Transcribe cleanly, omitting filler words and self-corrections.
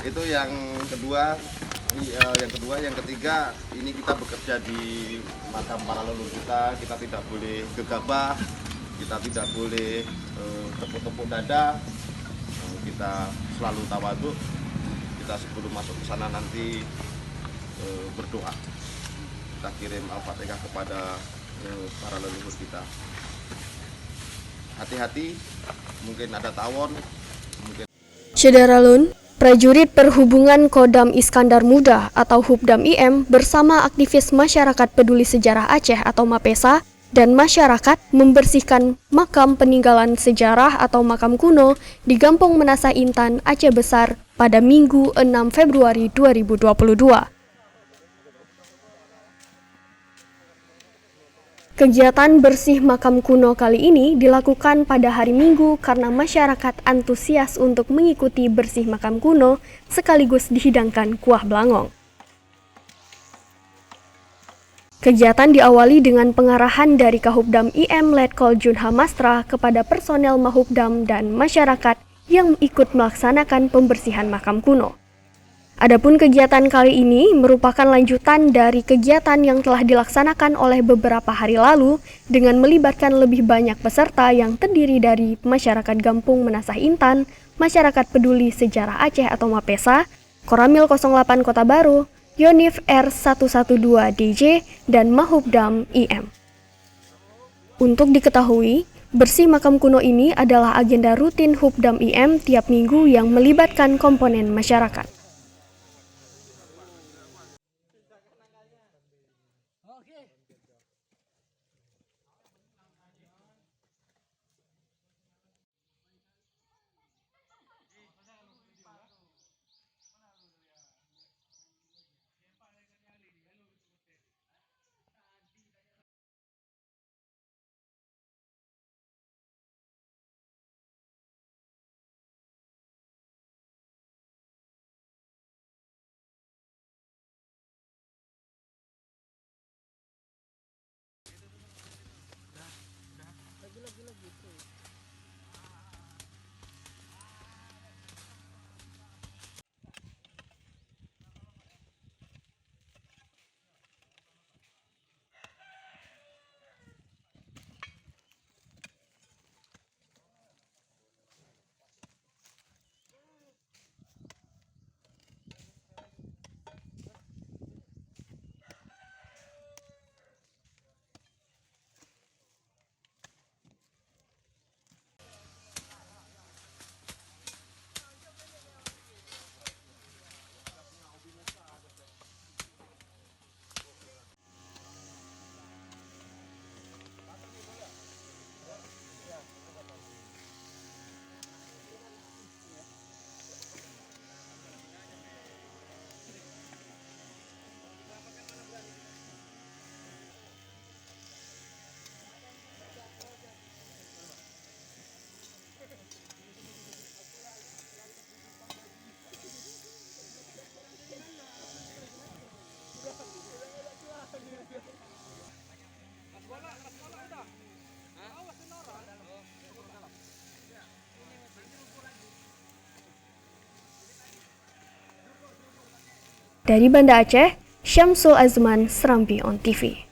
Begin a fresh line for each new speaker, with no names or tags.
Itu yang kedua. Yang ketiga, ini kita bekerja di makam para leluhur kita tidak boleh gegabah, kita tidak boleh tepuk-tepuk dada, kita selalu tawaduk. Kita sebelum masuk ke sana nanti berdoa, kita kirim Al-Fatihah kepada para leluhur kita. Hati-hati, mungkin ada tawon, mungkin.
Syederalun, prajurit perhubungan Kodam Iskandar Muda atau Hubdam IM bersama aktivis masyarakat peduli sejarah Aceh atau MAPESA dan masyarakat membersihkan makam peninggalan sejarah atau makam kuno di Gampong Menasah Intan, Aceh Besar pada Minggu 6 Februari 2022. Kegiatan bersih makam kuno kali ini dilakukan pada hari Minggu karena masyarakat antusias untuk mengikuti bersih makam kuno sekaligus dihidangkan kuah belangong. Kegiatan diawali dengan pengarahan dari Kahubdam IM Letkol Junha Mastra kepada personel Mahubdam dan masyarakat yang ikut melaksanakan pembersihan makam kuno. Adapun kegiatan kali ini merupakan lanjutan dari kegiatan yang telah dilaksanakan oleh beberapa hari lalu dengan melibatkan lebih banyak peserta yang terdiri dari masyarakat Gampong Menasah Intan, masyarakat peduli sejarah Aceh atau MAPESA, Koramil 08 Kota Baru, Yonif R112 DJ, dan Mahubdam IM. Untuk diketahui, bersih makam kuno ini adalah agenda rutin Hubdam IM tiap minggu yang melibatkan komponen masyarakat. Dari Banda Aceh, Syamsul Azman, Serambi On TV.